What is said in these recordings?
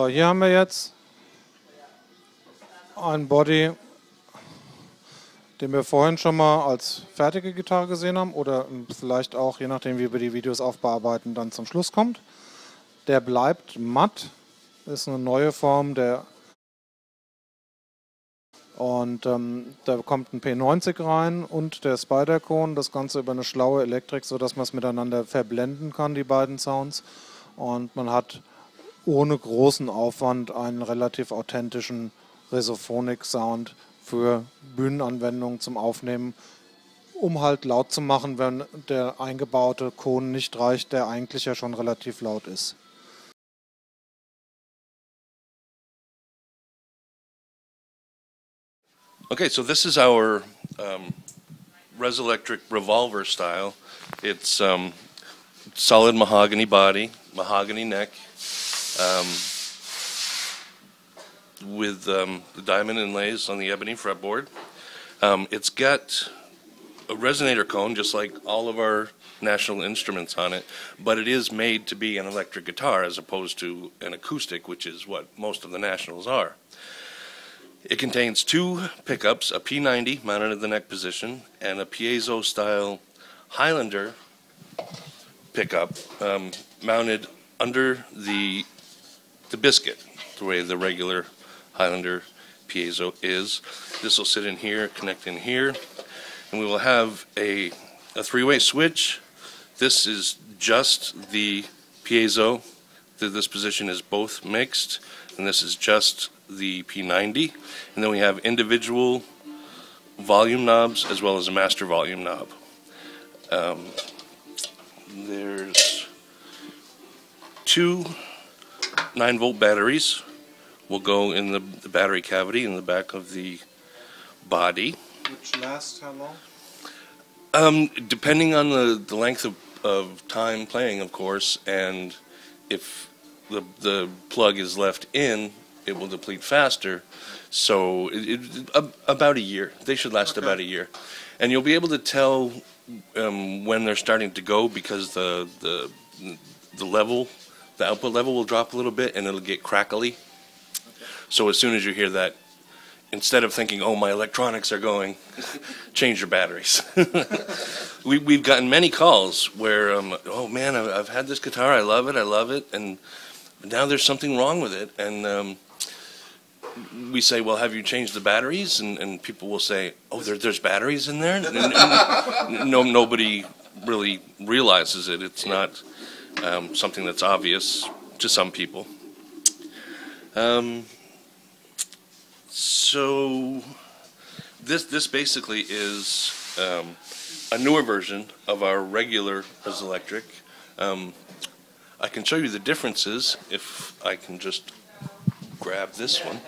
So, hier haben wir jetzt ein Body, den wir vorhin schon mal als fertige Gitarre gesehen haben oder vielleicht auch, je nachdem wie wir die Videos aufbearbeiten, dann zum Schluss kommt. Der bleibt matt, ist eine neue Form und da kommt ein P90 rein und der Spider-Cone, das Ganze über eine schlaue Elektrik, sodass man es miteinander verblenden kann, die beiden Sounds, und man hat ohne großen Aufwand einen relativ authentischen Resophonik-Sound für Bühnenanwendungen zum Aufnehmen, um halt laut zu machen, wenn der eingebaute Kon nicht reicht, der eigentlich ja schon relativ laut ist. Okay, so this is our Resolectric Revolver style. It's solid mahogany body, mahogany neck, with the diamond inlays on the ebony fretboard. It's got a resonator cone, just like all of our National instruments on it, but it is made to be an electric guitar as opposed to an acoustic, which is what most of the Nationals are. It contains two pickups, a P90 mounted in the neck position and a piezo-style Highlander pickup mounted under the biscuit, the way the regular Highlander piezo is. This will sit in here, connect in here, and we will have a three-way switch. This is just the piezo. This position is both mixed, and this is just the P90, and then we have individual volume knobs as well as a master volume knob. There's two 9-volt batteries will go in the battery cavity in the back of the body. Which lasts how long? Depending on the length of time playing, of course, and if the plug is left in, it will deplete faster. So about a year. They should last about a year, and you'll be able to tell when they're starting to go because the level, the output level will drop a little bit and it'll get crackly. So as soon as you hear that, instead of thinking, "Oh, my electronics are going," change your batteries. We've gotten many calls where, "Oh man, I've had this guitar, I love it, and now there's something wrong with it," and we say, "Well, have you changed the batteries?" And people will say, "Oh, there's batteries in there?" And nobody really realizes it. It's not something that's obvious to some people. So this basically is a newer version of our regular Resolectric. I can show you the differences if I can just grab this one.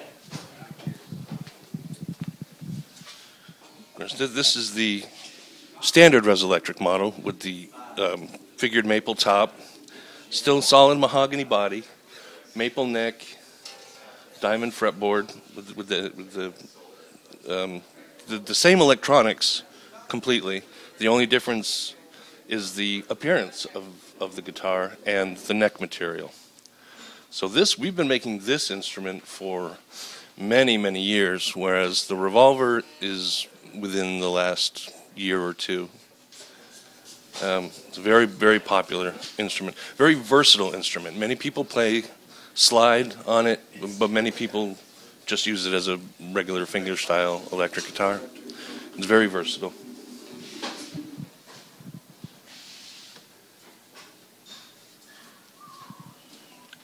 This is the standard Resolectric model with the figured maple top, still solid mahogany body, maple neck, diamond fretboard with the same electronics completely. The only difference is the appearance of the guitar and the neck material. So we've been making this instrument for many years, whereas the Revolver is within the last year or two. It's a very popular instrument, very versatile instrument. Many people play slide on it, but many people just use it as a regular fingerstyle electric guitar. It's very versatile.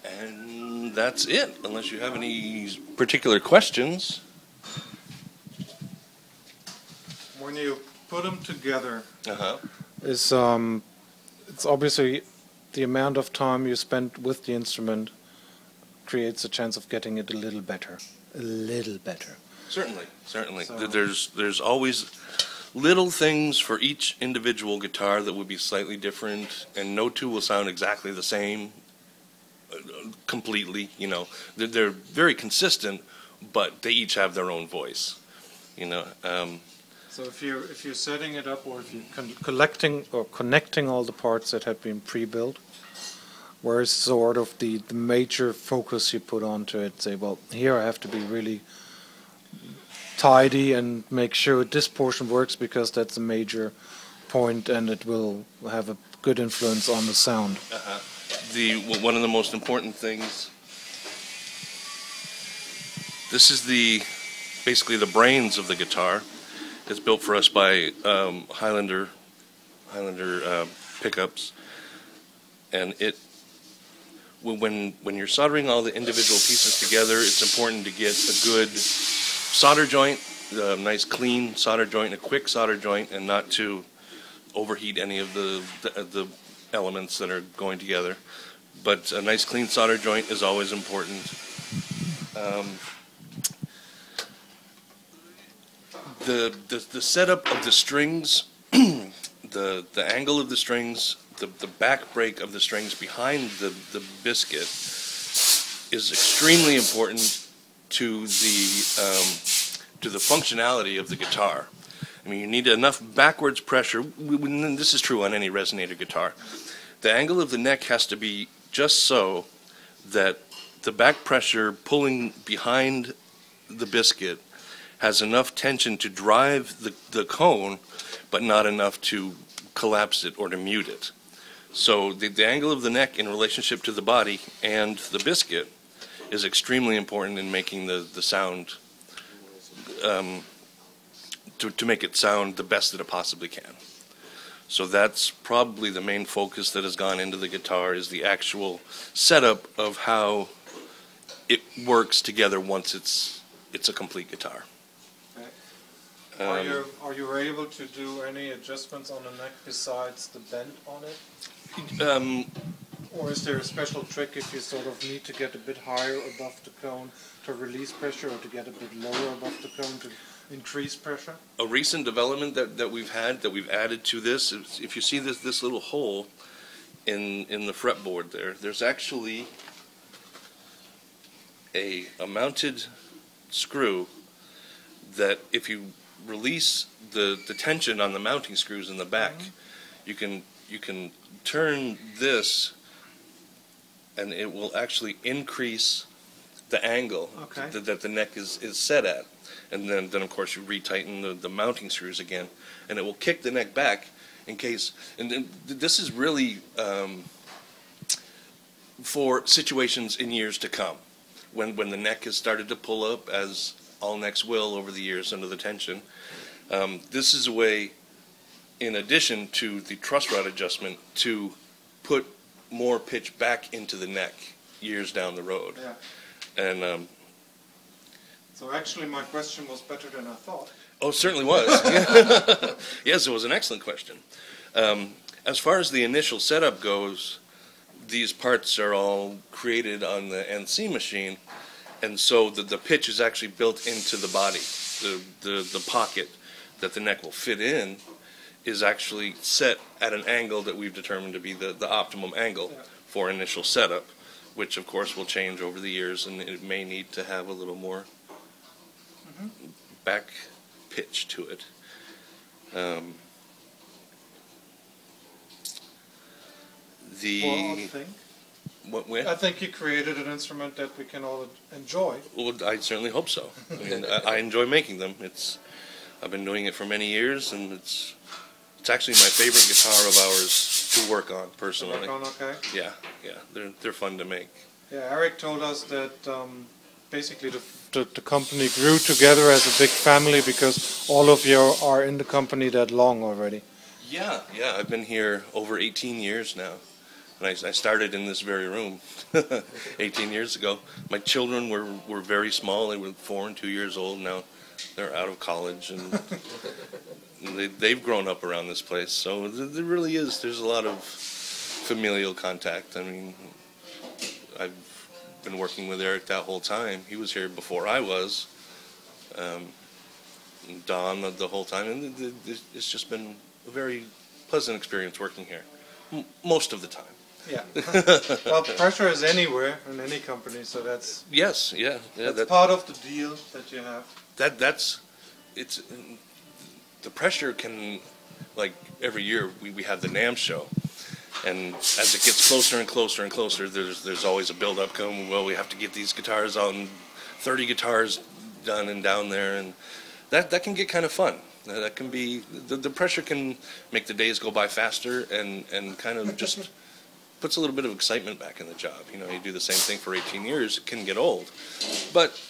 And that's it, unless you have any particular questions. When you put them together, it's obviously the amount of time you spend with the instrument creates a chance of getting it a little better. Certainly. So There's always little things for each individual guitar that would be slightly different, and no two will sound exactly the same completely. You know, they're very consistent, but they each have their own voice. You know. So if you're setting it up, or if you're collecting or connecting all the parts that have been pre-built, where's sort of the major focus you put onto it? Say, well, here I have to be really tidy and make sure this portion works because that's a major point and it will have a good influence on the sound. One of the most important things. This is basically the brains of the guitar. It's built for us by Highlander pickups, and when you're soldering all the individual pieces together, it's important to get a good solder joint, a nice clean solder joint, a quick solder joint, and not to overheat any of the elements that are going together. But a nice clean solder joint is always important. The setup of the strings, the angle of the strings, the back break of the strings behind the biscuit is extremely important to the functionality of the guitar. I mean, you need enough backwards pressure. This is true on any resonator guitar. The angle of the neck has to be just so that the back pressure pulling behind the biscuit has enough tension to drive the cone, but not enough to collapse it or to mute it. So the angle of the neck in relationship to the body and the biscuit is extremely important in making the sound, to make it sound the best that it possibly can. So that's probably the main focus that has gone into the guitar, is the actual setup of how it works together once it's a complete guitar. Okay. Are you able to do any adjustments on the neck besides the bend on it? Or is there a special trick if you sort of need to get a bit higher above the cone to release pressure, or to get a bit lower above the cone to increase pressure? A recent development that we've had, that we've added to this, is if you see this little hole in the fretboard there's actually a mounted screw that if you release the tension on the mounting screws in the back, you can turn this and it will actually increase the angle that the neck is set at. And then of course you retighten the mounting screws again, and it will kick the neck back in case. And then this is really for situations in years to come, when the neck has started to pull up, as all necks will over the years under the tension. This is a way, in addition to the truss rod adjustment, to put more pitch back into the neck years down the road. Yeah. And so actually my question was better than I thought. Oh, it certainly was. Yes, it was an excellent question. As far as the initial setup goes, these parts are all created on the NC machine, and so the pitch is actually built into the body. The pocket that the neck will fit in is actually set at an angle that we've determined to be the optimum angle for initial setup, which of course will change over the years, and it may need to have a little more back pitch to it. I think you created an instrument that we can all enjoy. Well, I certainly hope so. I mean, I enjoy making them. I've been doing it for many years, and it's actually my favorite guitar of ours to work on personally. Okay. Yeah, they're fun to make. Yeah, Eric told us that basically the company grew together as a big family because all of you are in the company that long already. Yeah, I've been here over 18 years now. And I started in this very room 18 years ago. My children were very small. They were 4 and 2 years old. Now they're out of college, and they've grown up around this place. So there really is. There's a lot of familial contact. I mean, I've been working with Eric that whole time. He was here before I was. Don the whole time, and it's just been a very pleasant experience working here most of the time. Yeah. Well, pressure is anywhere in any company, so that's that's part of the deal that you have. It's the pressure can, like every year we have the NAMM show, And as it gets closer and closer and closer, there's always a build-up coming. Well, we have to get these guitars out and 30 guitars done and down there, and that can get kind of fun. That can be, the pressure can make the days go by faster and kind of just puts a little bit of excitement back in the job. You know, you do the same thing for 18 years, it can get old. But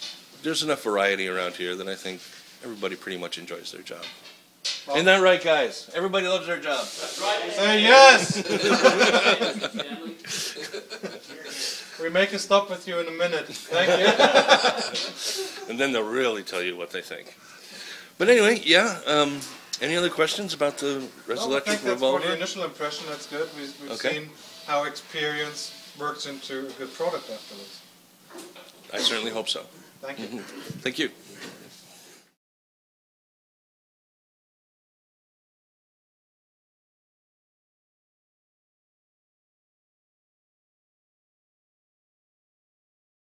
there's enough variety around here that I think everybody pretty much enjoys their job. Well, isn't that right, guys? Everybody loves their job. That's right. Say yes! We make a stop with you in a minute. Thank you. And then they'll really tell you what they think. But anyway, yeah. Any other questions about the Resolectric Revolver? For the initial impression, that's good. We've seen how experience works into a good product afterwards. I certainly hope so. Thank you. Thank you.